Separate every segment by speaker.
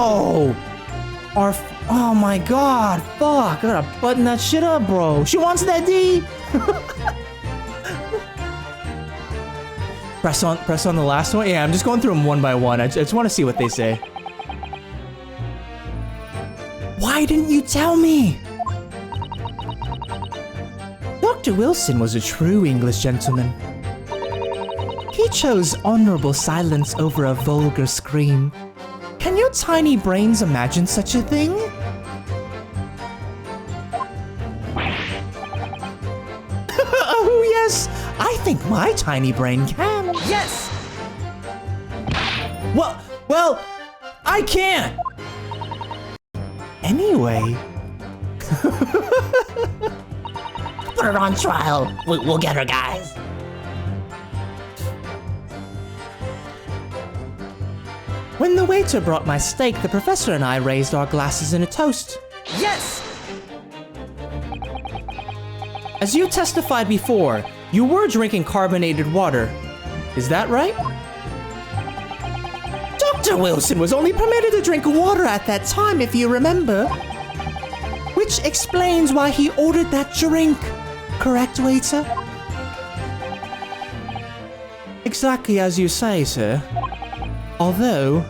Speaker 1: Oh, oh my god, fuck, I gotta button that shit up, bro. She wants that D. Press on the last one. Yeah, I'm just going through them one by one. I just want to see what they say. Why didn't you tell me? Dr. Wilson was a true English gentleman. He chose honorable silence over a vulgar scream. Can your tiny brains imagine such a thing? Oh yes, I think my tiny brain can. Yes! Well, I can't! Anyway...
Speaker 2: Put her on trial. We'll get her, guys.
Speaker 1: When the waiter brought my steak, the professor and I raised our glasses in a toast. Yes! As you testified before, you were drinking carbonated water. Is that right? Dr. Wilson was only permitted to drink water at that time, if you remember. Which explains why he ordered that drink. Correct, waiter? Exactly as you say, sir. Although...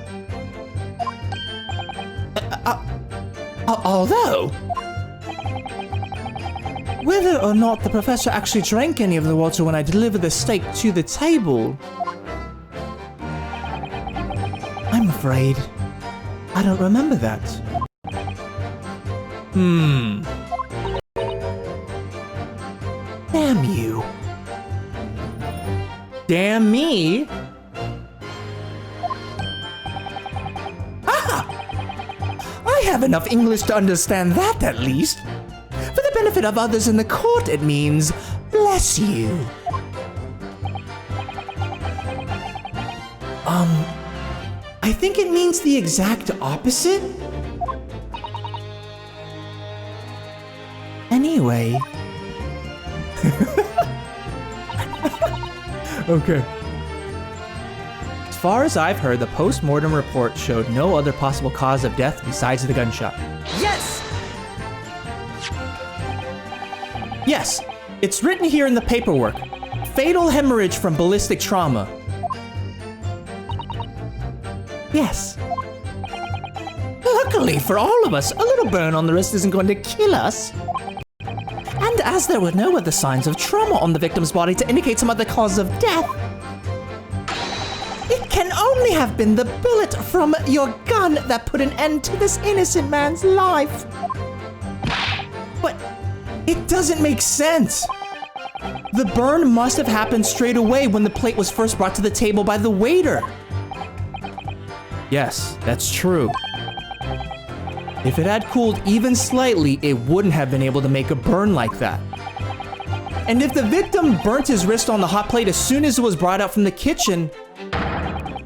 Speaker 1: Whether or not the professor actually drank any of the water when I delivered the steak to the table... I'm afraid I don't remember that. Damn you. Damn me? I have enough English to understand that, at least. For the benefit of others in the court, it means, bless you. I think it means the exact opposite. Anyway. Okay. As far as I've heard, the post-mortem report showed no other possible cause of death besides the gunshot. Yes! Yes, it's written here in the paperwork. Fatal hemorrhage from ballistic trauma. Yes. Luckily for all of us, a little burn on the wrist isn't going to kill us. And as there were no other signs of trauma on the victim's body to indicate some other cause of death, it can only have been the bullet from your gun that put an end to this innocent man's life. But it doesn't make sense. The burn must have happened straight away when the plate was first brought to the table by the waiter. Yes, that's true. If it had cooled even slightly, it wouldn't have been able to make a burn like that. And if the victim burnt his wrist on the hot plate as soon as it was brought out from the kitchen,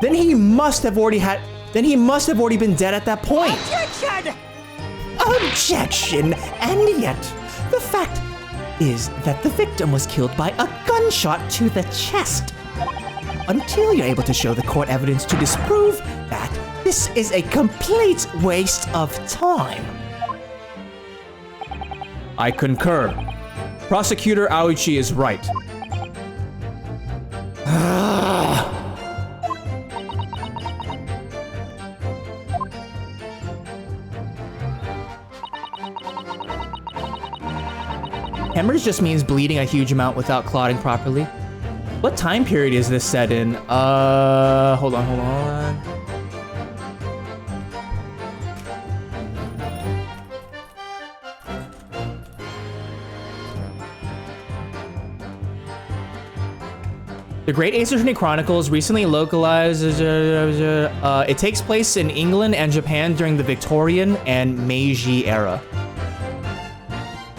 Speaker 1: then he must have already been dead at that point. Objection! Objection! And yet, the fact is that the victim was killed by a gunshot to the chest. Until you're able to show the court evidence to disprove that, this is a complete waste of time. I concur. Prosecutor Aoichi is right. Hemorrhage just means bleeding a huge amount without clotting properly. What time period is this set in? Hold on. The Great Ace Attorney Chronicles recently localized. It takes place in England and Japan during the Victorian and Meiji era.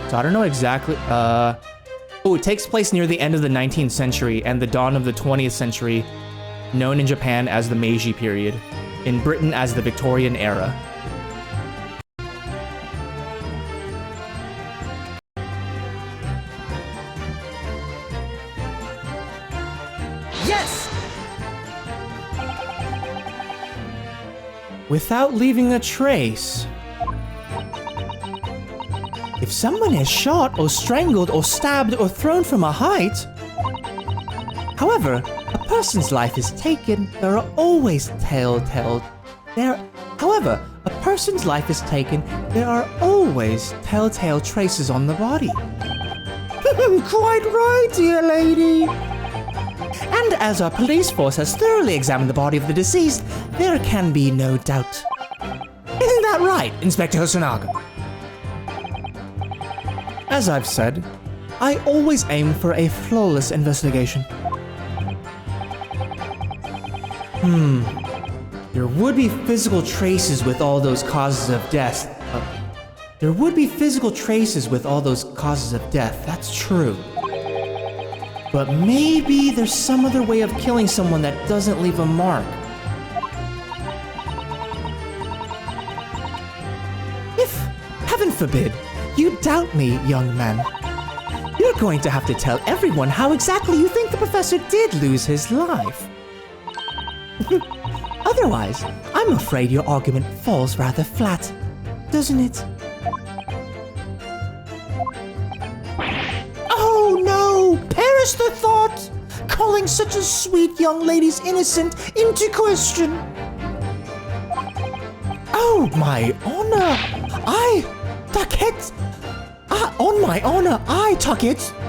Speaker 1: So I don't know exactly. It takes place near the end of the 19th century and the dawn of the 20th century, known in Japan as the Meiji period, in Britain as the Victorian era. without leaving a trace. If someone is shot or strangled or stabbed or thrown from a height. However, a person's life is taken, there are always telltale traces on the body. Quite right, dear lady. And as our police force has thoroughly examined the body of the deceased, there can be no doubt. Isn't that right, Inspector Hosonaga? As I've said, I always aim for a flawless investigation. There would be physical traces with all those causes of death. That's true. But maybe there's some other way of killing someone that doesn't leave a mark. If, heaven forbid, you doubt me, young man, you're going to have to tell everyone how exactly you think the professor did lose his life. Otherwise, I'm afraid your argument falls rather flat, doesn't it? Oh no! Perish the thought! Calling such a sweet young lady's innocence into question! Oh, my honor!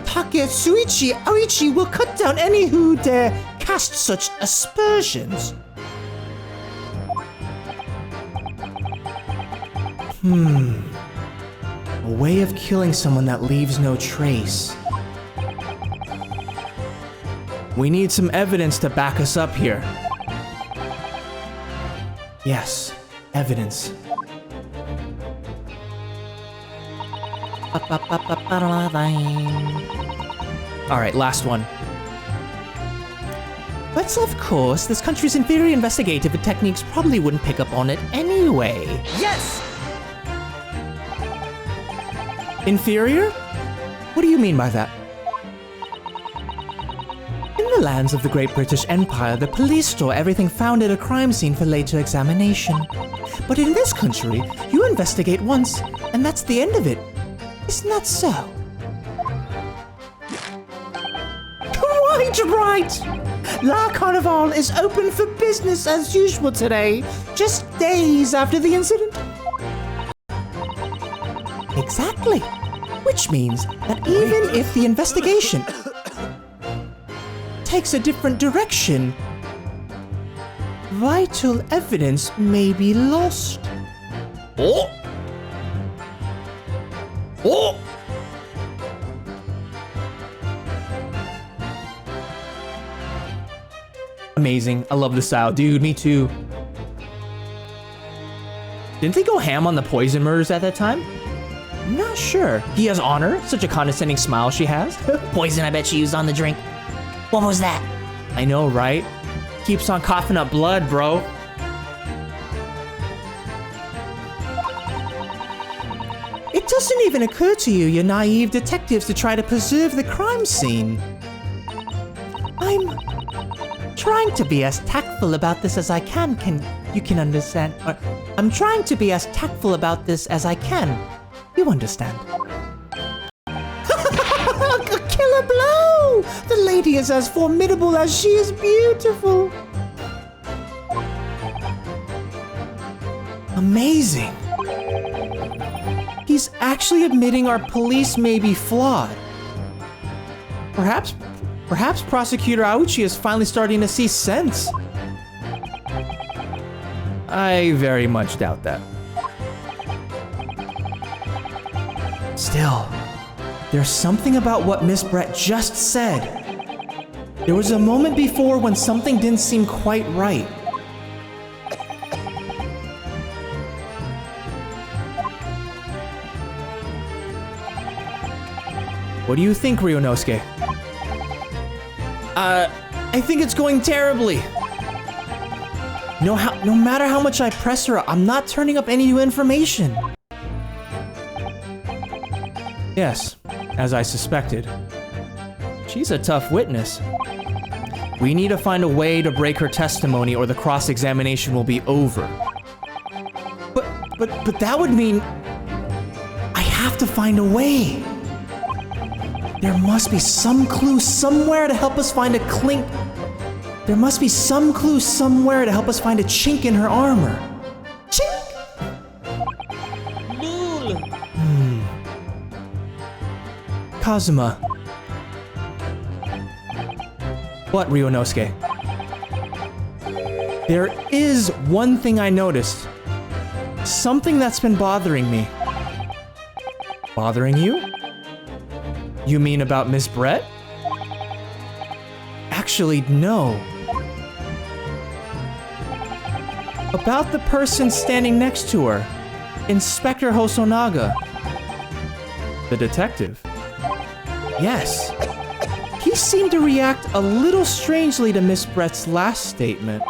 Speaker 1: Taketsuichi Oichi will cut down any who dare cast such aspersions. A way of killing someone that leaves no trace. We need some evidence to back us up here. Yes, evidence. Alright, last one. But of course, this country's inferior investigative techniques probably wouldn't pick up on it anyway.
Speaker 2: Yes!
Speaker 1: Inferior? What do you mean by that? In the lands of the Great British Empire, the police store everything found at a crime scene for later examination. But in this country, you investigate once, and that's the end of it. Isn't that so? Quite right! La Carnival is open for business as usual today, just days after the incident. Exactly. Which means that even if the investigation takes a different direction, vital evidence may be lost. Oh! Oh! Amazing. I love the style. Dude, me too. Didn't they go ham on the poison murders at that time? Not sure. He has honor. Such a condescending smile she has.
Speaker 2: Poison I bet she used on the drink. What was that?
Speaker 1: I know, right? Keeps on coughing up blood, bro. It doesn't even occur to you naive detectives to try to preserve the crime scene. I'm trying to be as tactful about this as I can. You can understand? I'm trying to be as tactful about this as I can. You understand? A killer blow! The lady is as formidable as she is beautiful. Amazing. He's actually admitting our police may be flawed. Perhaps Prosecutor Auchi is finally starting to see sense. I very much doubt that. Still, there's something about what Miss Brett just said. There was a moment before when something didn't seem quite right. What do you think, Ryunosuke? I think it's going terribly. No matter how much I press her, I'm not turning up any new information. Yes, as I suspected. She's a tough witness. We need to find a way to break her testimony or the cross-examination will be over. But that would mean I have to find a way. There must be some clue somewhere to help us find a clink. There must be some clue somewhere to help us find a chink in her armor. Chink! Kazuma. What, Ryunosuke? There is one thing I noticed. Something that's been bothering me. Bothering you? You mean about Miss Brett? Actually, no. About the person standing next to her. Inspector Hosonaga. The detective. Yes. He seemed to react a little strangely to Miss Brett's last statement.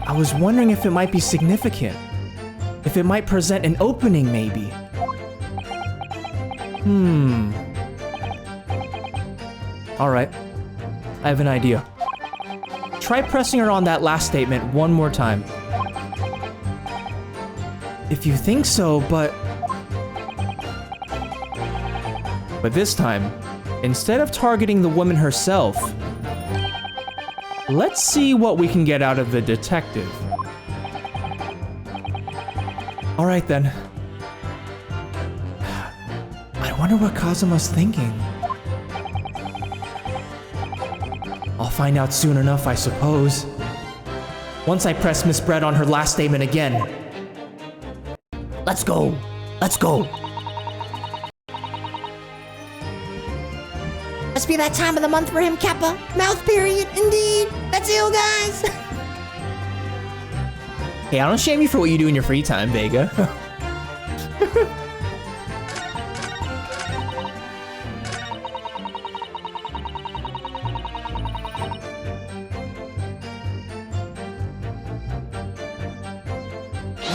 Speaker 1: I was wondering if it might be significant. If it might present an opening, maybe. Alright. I have an idea. Try pressing her on that last statement one more time. If you think so, but this time, instead of targeting the woman herself, let's see what we can get out of the detective. Alright then. I wonder what Kazuma's thinking. I'll find out soon enough, I suppose. Once I press Miss Brett on her last statement again.
Speaker 2: Let's go. Let's go. Must be that time of the month for him, Kappa. Mouth period, indeed. That's you, guys.
Speaker 1: Hey, I don't shame you for what you do in your free time, Vega.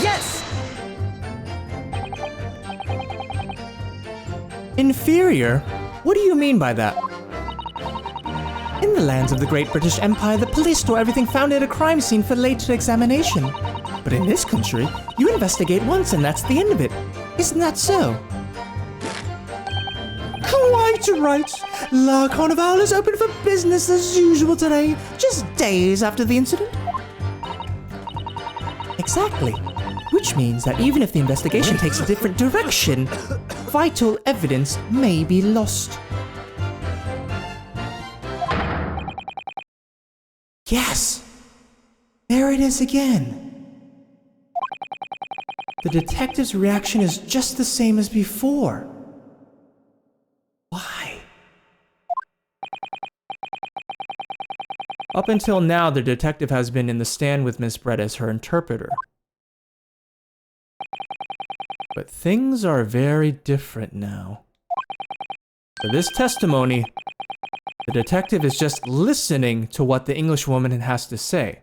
Speaker 2: Yes!
Speaker 1: Inferior? What do you mean by that? In the lands of the Great British Empire, the police store everything found at a crime scene for later examination. But in this country, you investigate once and that's the end of it. Isn't that so? Quite right. La Carnival is open for business as usual today, just days after the incident. Exactly. Which means that even if the investigation takes a different direction, vital evidence may be lost. Yes! There it is again. The detective's reaction is just the same as before. Why? Up until now, the detective has been in the stand with Miss Brett as her interpreter. But things are very different now. For this testimony, the detective is just listening to what the Englishwoman has to say.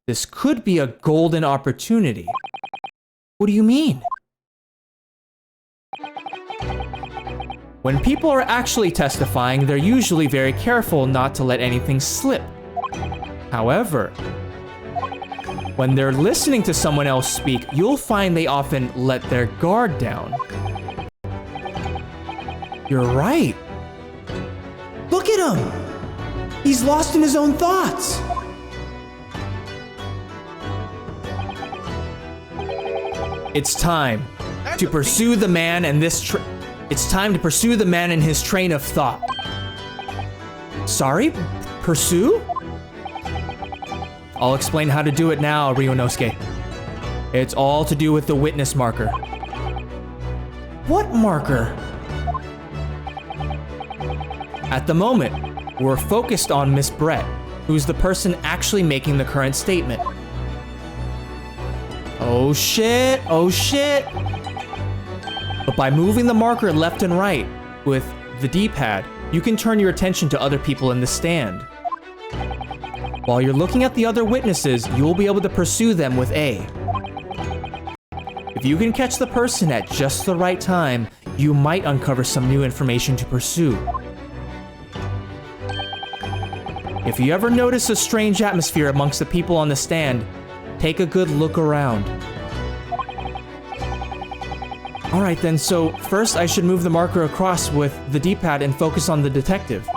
Speaker 1: This could be a golden opportunity. What do you mean? When people are actually testifying, they're usually very careful not to let anything slip. However, when they're listening to someone else speak, you'll find they often let their guard down. You're right. Look at him! He's lost in his own thoughts. It's time to pursue the man and it's time to pursue the man and his train of thought. Sorry? Pursue? I'll explain how to do it now, Ryunosuke. It's all to do with the witness marker. What marker? At the moment, we're focused on Miss Brett, who's the person actually making the current statement. Oh shit, oh shit. But by moving the marker left and right with the D-pad, you can turn your attention to other people in the stand. While you're looking at the other witnesses, you'll be able to pursue them with A. If you can catch the person at just the right time, you might uncover some new information to pursue. If you ever notice a strange atmosphere amongst the people on the stand, Take a good look around. Alright then, so first I should move the marker across with the D-pad and focus on the detective.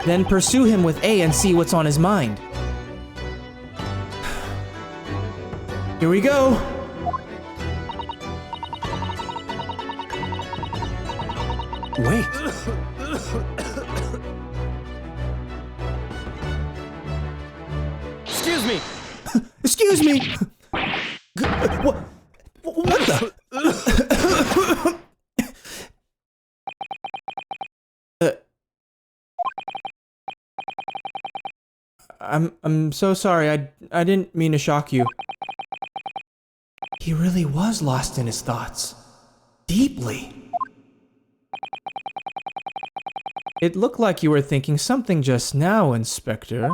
Speaker 1: Then pursue him with A and see what's on his mind. Here we go! Wait.
Speaker 3: Excuse me!
Speaker 1: Excuse me! What the? I'm so sorry. I didn't mean to shock you. He really was lost in his thoughts. Deeply. It looked like you were thinking something just now, Inspector.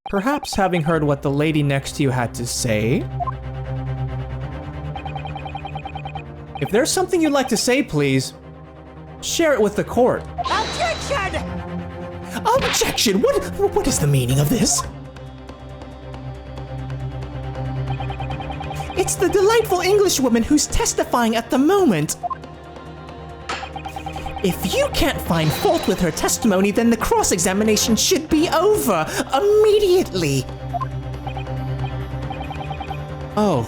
Speaker 1: Perhaps having heard what the lady next to you had to say? If there's something you'd like to say, please, share it with the court.
Speaker 2: Objection!
Speaker 1: Objection! What is the meaning of this? It's the delightful Englishwoman who's testifying at the moment. If you can't find fault with her testimony, then the cross-examination should be over immediately. Oh.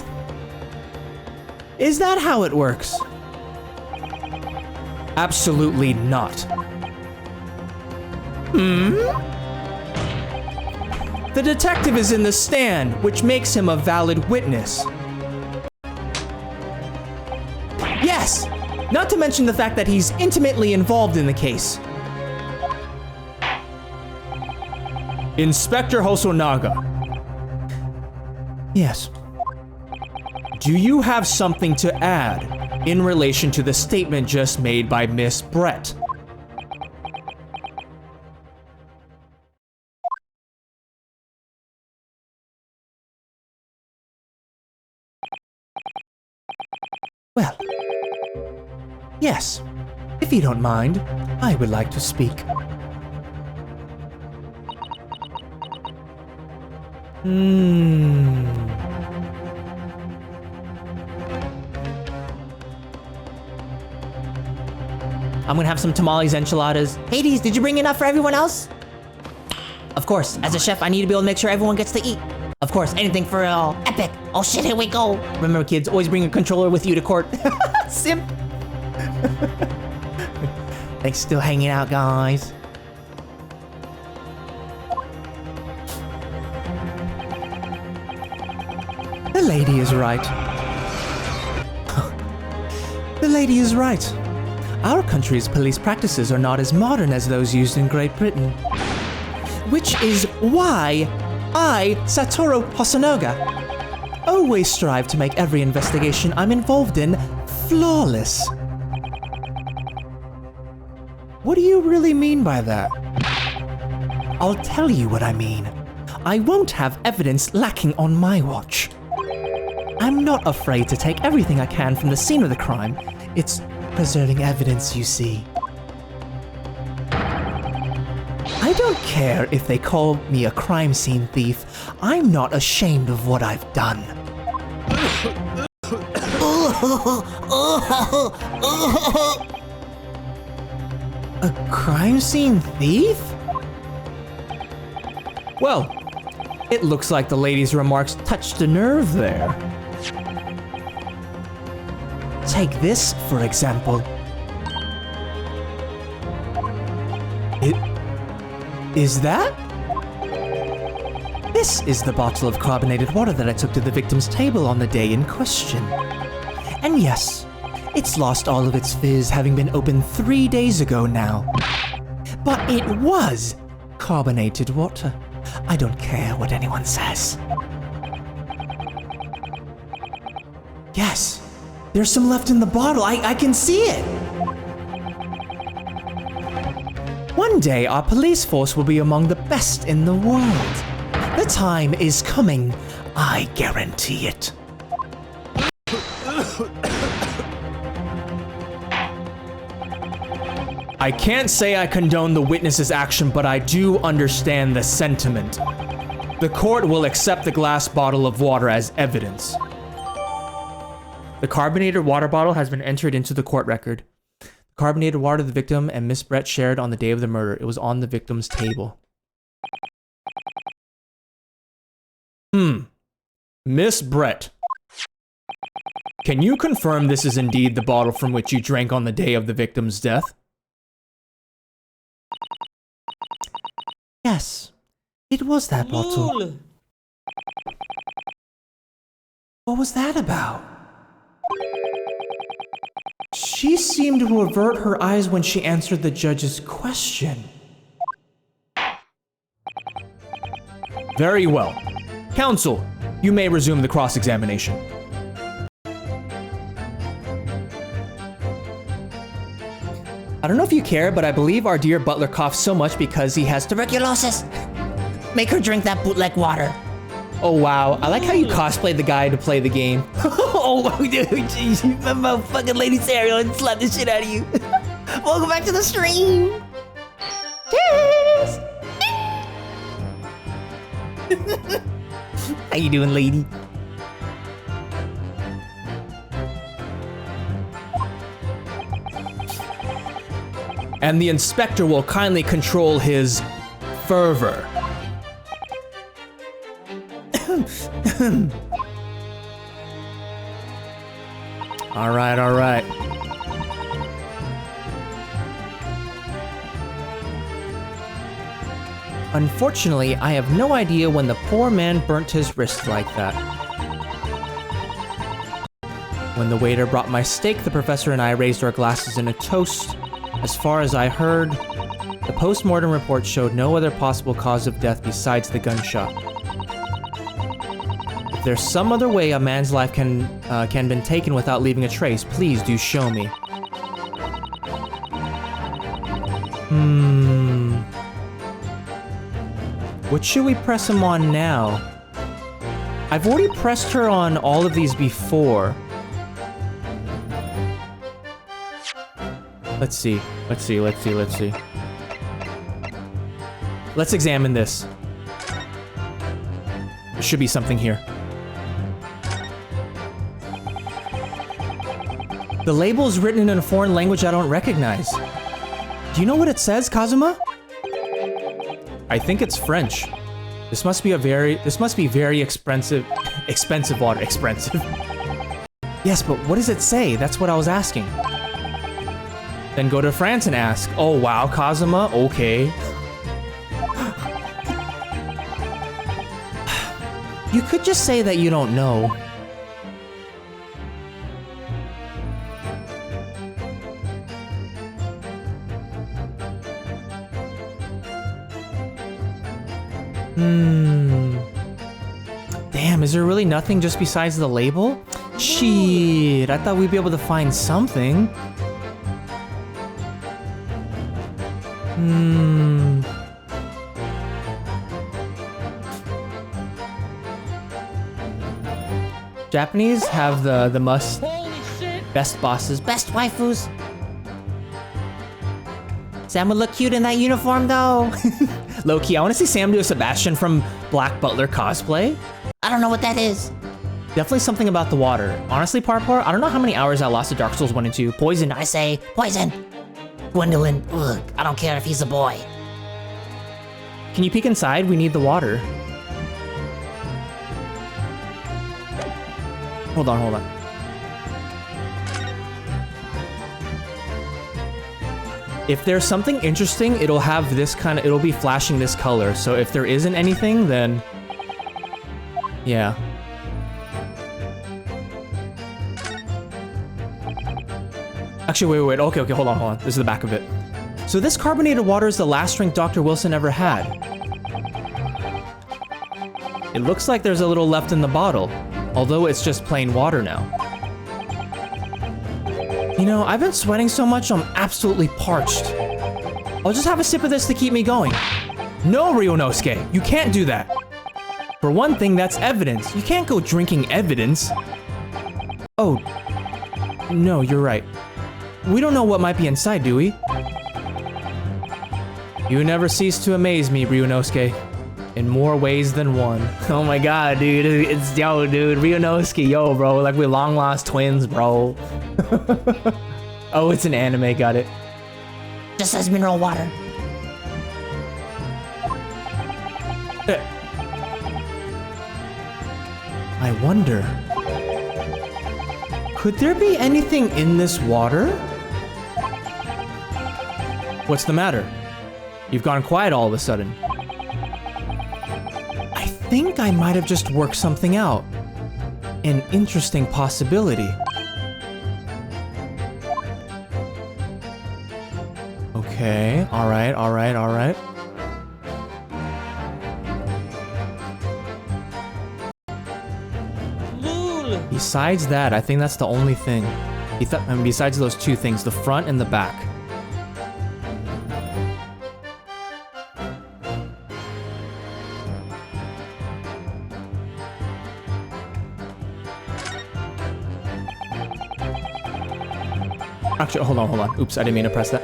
Speaker 1: Is that how it works? Absolutely not. The detective is in the stand, which makes him a valid witness. Yes! Not to mention the fact that he's intimately involved in the case. Inspector Hosonaga. Yes. Do you have something to add in relation to the statement just made by Miss Brett? Well, yes. If you don't mind, I would like to speak. I'm gonna have some tamales, enchiladas.
Speaker 2: Hades, did you bring enough for everyone else? Of course, as a chef, I need to be able to make sure everyone gets to eat. Of course, anything for epic. Oh shit, here we go.
Speaker 1: Remember, kids, always bring a controller with you to court. Simp. Thanks, still hanging out, guys. The lady is right. The lady is right. Our country's police practices are not as modern as those used in Great Britain. Which is why I, Satoru Hosonaga, always strive to make every investigation I'm involved in flawless. What do you really mean by that? I'll tell you what I mean. I won't have evidence lacking on my watch. I'm not afraid to take everything I can from the scene of the crime. It's preserving evidence, you see. I don't care if they call me a crime scene thief. I'm not ashamed of what I've done. A crime scene thief? Well, it looks like the lady's remarks touched a nerve there. Take this, for example. Is that? This is the bottle of carbonated water that I took to the victim's table on the day in question. And yes, it's lost all of its fizz, having been opened 3 days ago now. But it was carbonated water. I don't care what anyone says. Yes, there's some left in the bottle. I can see it. One day, our police force will be among the best in the world. The time is coming. I guarantee it. I can't say I condone the witness's action, but I do understand the sentiment. The court will accept the glass bottle of water as evidence. The carbonated water bottle has been entered into the court record. The carbonated water the victim and Miss Brett shared on the day of the murder. It was on the victim's table. Miss Brett, can you confirm this is indeed the bottle from which you drank on the day of the victim's death?
Speaker 2: Yes, it was that bottle.
Speaker 1: What was that about? She seemed to avert her eyes when she answered the judge's question. Very well. Counsel, you may resume the cross-examination. I don't know if you care, but I believe our dear butler coughs so much because he has
Speaker 2: Tuberculosis! Make her drink that bootleg water.
Speaker 1: Oh wow, I like how you cosplayed the guy to play the game.
Speaker 2: Oh, dude, jeez, you remember fucking Lady Serial and slap the shit out of you. Welcome back to the stream. Cheers! How you doing, lady?
Speaker 1: And the inspector will kindly control his fervor. All right. Unfortunately, I have no idea when the poor man burnt his wrist like that. When the waiter brought my steak, the professor and I raised our glasses in a toast. As far as I heard, the post-mortem report showed no other possible cause of death besides the gunshot. If there's some other way a man's life can be taken without leaving a trace, please do show me. What should we press him on now? I've already pressed her on all of these before. Let's see. Let's examine this. There should be something here. The label is written in a foreign language I don't recognize. Do you know what it says, Kazuma? I think it's French. This must be very expensive water. Expensive. Yes, but what does it say? That's what I was asking. Then go to France and ask. Oh wow, Kazuma, okay. You could just say that you don't know. Damn, is there really nothing just besides the label? Shit, I thought we'd be able to find something. Japanese have the best bosses,
Speaker 2: Best waifus. Sam would look cute in that uniform, though.
Speaker 1: Low-key, I want to see Sam do a Sebastian from Black Butler cosplay.
Speaker 2: I don't know what that is.
Speaker 1: Definitely something about the water. Honestly, Parpar, I don't know how many hours I lost to Dark Souls 1 and 2. Poison.
Speaker 2: I say, poison. Gwendolyn, ugh, I don't care if he's a boy.
Speaker 1: Can you peek inside? We need the water. Hold on. If there's something interesting, it'll have this kind of, it'll be flashing this color. So if there isn't anything, then yeah. Actually, wait. Okay, hold on. This is the back of it. So this carbonated water is the last drink Dr. Wilson ever had. It looks like there's a little left in the bottle, although it's just plain water now. You know, I've been sweating so much I'm absolutely parched. I'll just have a sip of this to keep me going. No, Ryunosuke, you can't do that. For one thing, that's evidence. You can't go drinking evidence. Oh, no, you're right. We don't know what might be inside, do we? You never cease to amaze me, Ryunosuke. In more ways than one. Oh my god, dude. It's, yo, dude. Ryunosuke, yo, bro. Like, we're long lost twins, bro. Oh, it's an anime. Got it.
Speaker 2: Just says mineral water.
Speaker 1: I wonder. Could there be anything in this water? What's the matter? You've gone quiet all of a sudden. I think I might have just worked something out. An interesting possibility. Okay, alright. Besides that, I think that's the only thing. Besides those two things, the front and the back. Actually, hold on. Oops, I didn't mean to press that.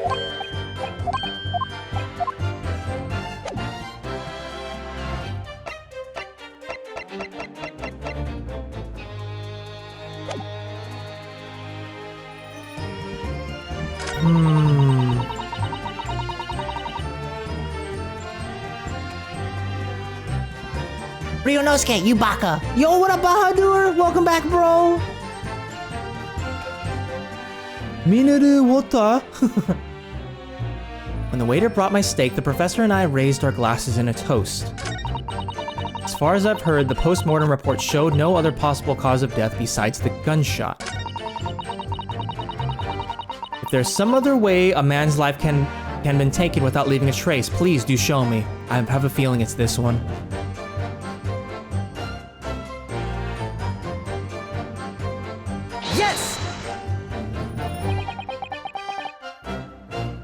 Speaker 2: Ryunosuke, you baka.
Speaker 1: Yo, what up, Bahadur? Welcome back, bro. Minaru wata. When the waiter brought my steak, the professor and I raised our glasses in a toast. As far as I've heard, the post-mortem report showed no other possible cause of death besides the gunshot. If there's some other way a man's life can be taken without leaving a trace, please do show me. I have a feeling it's this one.
Speaker 2: Yes!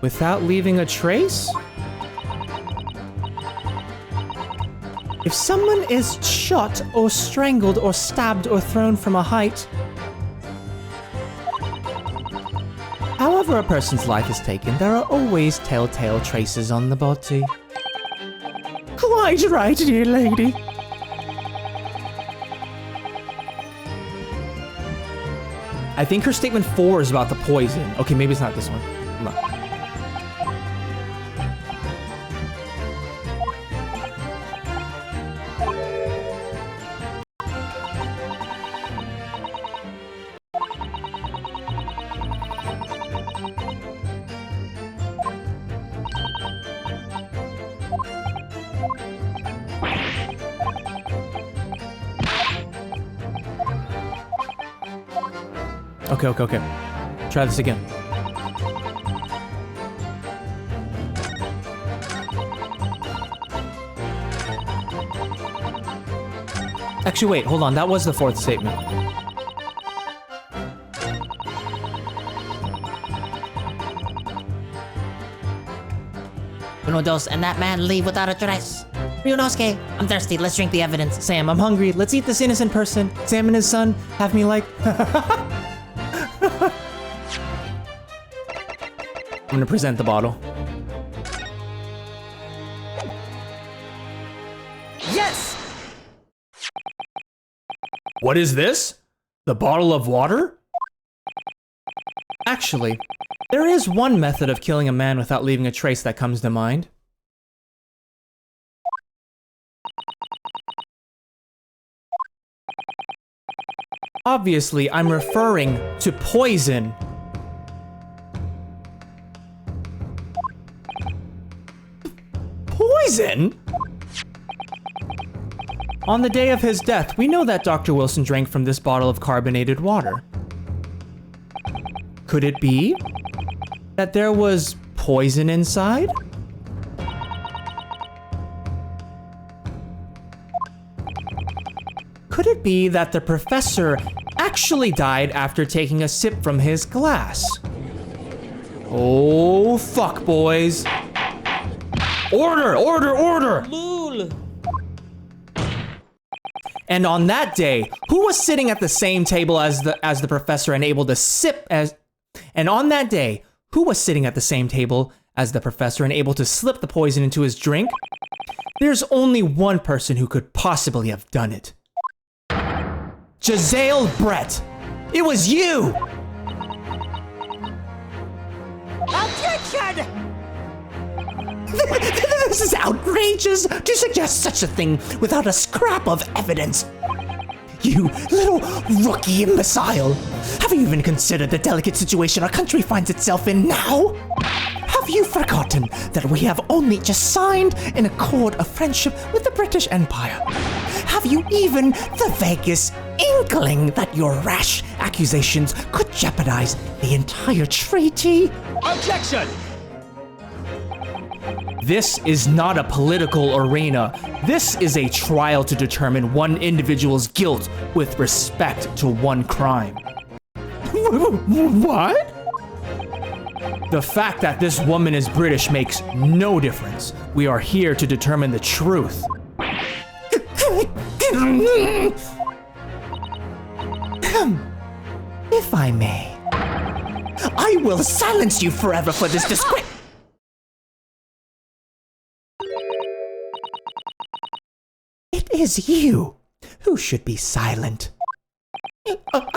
Speaker 1: Without leaving a trace? If someone is shot or strangled or stabbed or thrown from a height, however a person's life is taken, there are always telltale traces on the body. Quite right, dear lady. I think her statement 4 is about the poison. Okay, maybe it's not this one. Hold on. Okay. Try this again. Actually, wait, hold on. That was the 4th statement.
Speaker 2: Uno dos, and that man leave without a trace. Ryunosuke, I'm thirsty. Let's drink the evidence.
Speaker 1: Sam, I'm hungry. Let's eat this innocent person. Sam and his son have me like... I'm gonna present the bottle.
Speaker 2: Yes!
Speaker 1: What is this? The bottle of water? Actually, there is one method of killing a man without leaving a trace that comes to mind. Obviously, I'm referring to poison. Poison? On the day of his death, we know that Dr. Wilson drank from this bottle of carbonated water. Could it be that there was poison inside? Could it be that the professor actually died after taking a sip from his glass? Oh, fuck, boys. Order!
Speaker 2: Lul.
Speaker 1: And on that day, who was sitting at the same table as the professor and able to sip as... And on that day, who was sitting at the same table as the professor and able to slip the poison into his drink. There's only one person who could possibly have done it. Giselle Brett! It was you!
Speaker 2: Objection!
Speaker 1: This is outrageous to suggest such a thing without a scrap of evidence. You little rookie imbecile! Have you even considered the delicate situation our country finds itself in now? Have you forgotten that we have only just signed an accord of friendship with the British Empire? Have you even the vaguest inkling that your rash accusations could jeopardize the entire treaty?
Speaker 3: Objection!
Speaker 1: This is not a political arena. This is a trial to determine one individual's guilt with respect to one crime. What? The fact that this woman is British makes no difference. We are here to determine the truth. If I may, I will silence you forever for this disgrace. It is you who should be silent. Of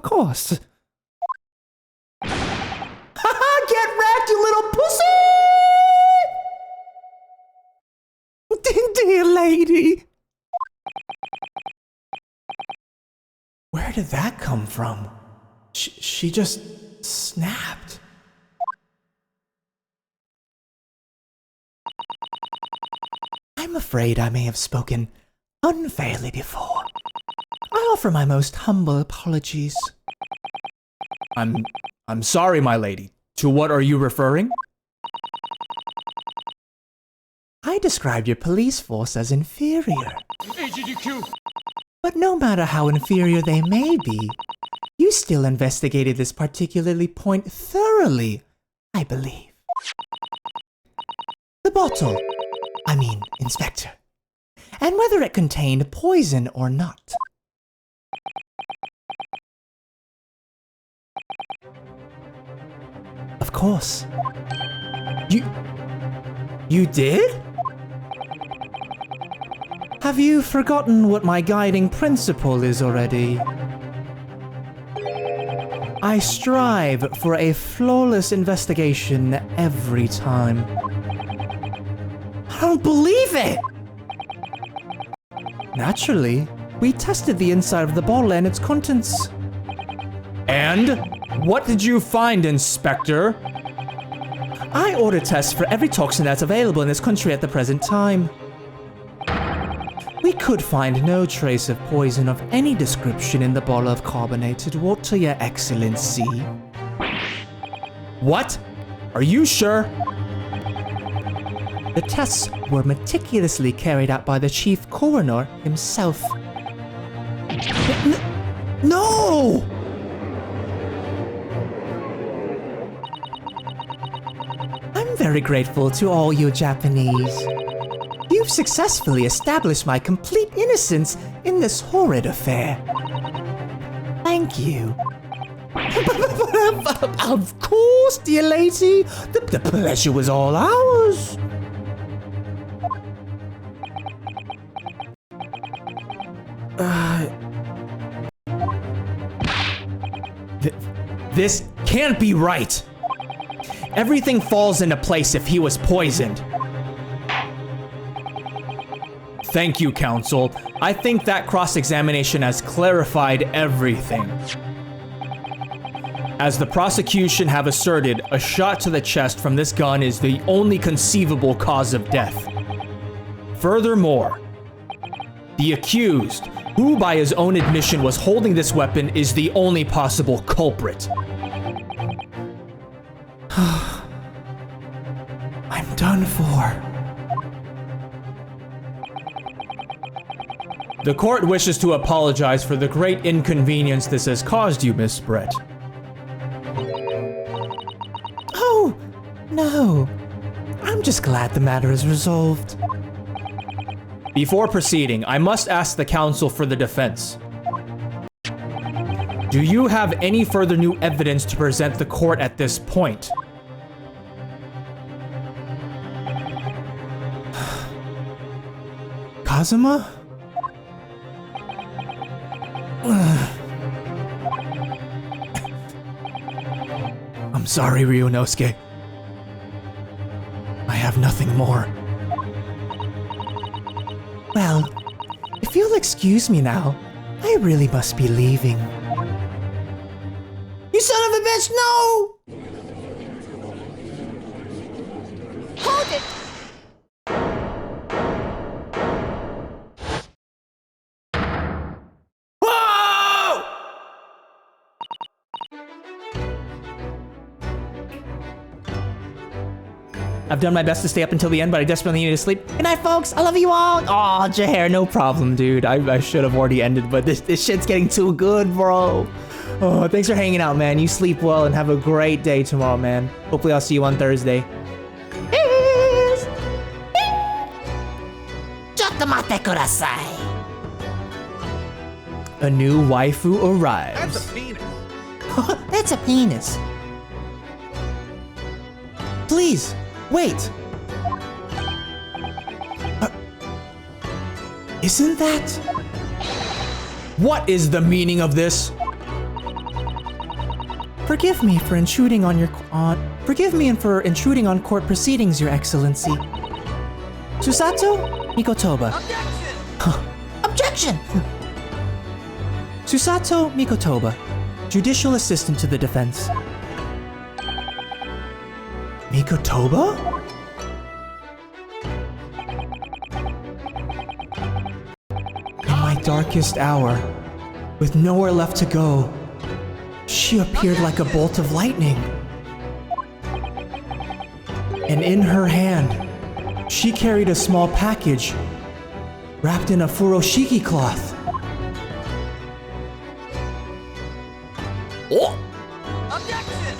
Speaker 1: course. Get wrecked, you little pussy! Dear lady. Where did that come from? She just snapped. I'm afraid I may have spoken unfairly before. I offer my most humble apologies. I'm sorry, my lady. To what are you referring? I described your police force as inferior.
Speaker 3: AGDQ!
Speaker 1: But no matter how inferior they may be, you still investigated this particularly point thoroughly, I believe. The bottle, Inspector, and whether it contained poison or not. Of course. You did? Have you forgotten what my guiding principle is already? I strive for a flawless investigation every time. I don't believe it! Naturally, we tested the inside of the bottle and its contents. And? What did you find, Inspector? I order tests for every toxin that's available in this country at the present time. We could find no trace of poison of any description in the bottle of carbonated water, Your Excellency. What? Are you sure? The tests were meticulously carried out by the chief coroner himself. No! I'm very grateful to all you Japanese. You've successfully established my complete innocence in this horrid affair. Thank you. Of course, dear lady. The pleasure was all ours. This can't be right. Everything falls into place if he was poisoned. Thank you, counsel. I think that cross-examination has clarified everything. As the prosecution have asserted, a shot to the chest from this gun is the only conceivable cause of death. Furthermore, the accused, who by his own admission was holding this weapon, is the only possible culprit. I'm done for. The court wishes to apologize for the great inconvenience this has caused you, Miss Brett. Oh, no. I'm just glad the matter is resolved. Before proceeding, I must ask the counsel for the defense. Do you have any further new evidence to present the court at this point? Kazuma? I'm sorry, Ryunosuke. I have nothing more. Well, if you'll excuse me now, I really must be leaving.
Speaker 2: You son of a bitch, no! Hold it!
Speaker 1: Whoa! I've done my best to stay up until the end, but I desperately need to sleep.
Speaker 2: Good night, folks. I love you all.
Speaker 1: Aw, Jahair, no problem, dude. I should have already ended, but this shit's getting too good, bro. Oh, thanks for hanging out, man. You sleep well and have a great day tomorrow, man. Hopefully I'll see you on Thursday.
Speaker 2: Chotomate kudasai.
Speaker 1: A new waifu arrives.
Speaker 3: That's a penis.
Speaker 2: That's a penis.
Speaker 1: Please, wait. Isn't that? What is the meaning of this? Forgive me for intruding on your intruding on court proceedings, Your Excellency. Susato Mikotoba.
Speaker 2: Objection!
Speaker 1: Susato Mikotoba, judicial assistant to the defense. Mikotoba? In my darkest hour, with nowhere left to go, she appeared like a bolt of lightning. And in her hand, she carried a small package wrapped in a furoshiki cloth. Oh!
Speaker 3: Objection!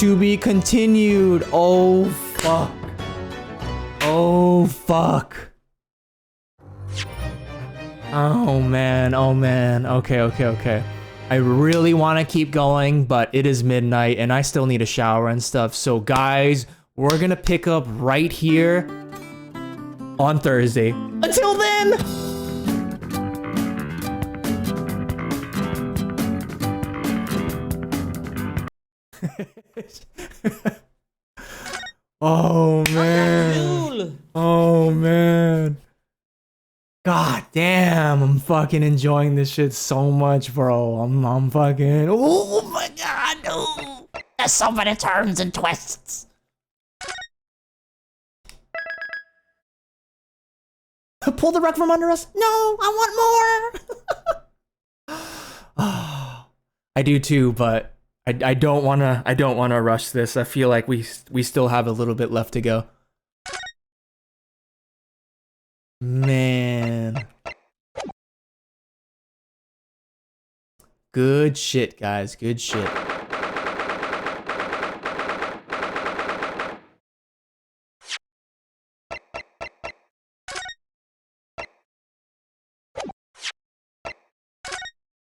Speaker 1: To be continued. Oh, fuck. Oh, fuck. Oh, man. Oh, man. Okay. I really want to keep going, but it is midnight and I still need a shower and stuff. So, guys, we're gonna pick up right here on Thursday. Until then! Oh man. Oh man. God damn, I'm fucking enjoying this shit so much, bro. I'm fucking. Oh my god, no.
Speaker 2: There's so many turns and twists.
Speaker 1: Pull the rug from under us?
Speaker 2: No, I want more.
Speaker 1: I do too, but I don't wanna rush this. I feel like we still have a little bit left to go. Man. Good shit, guys. Good shit.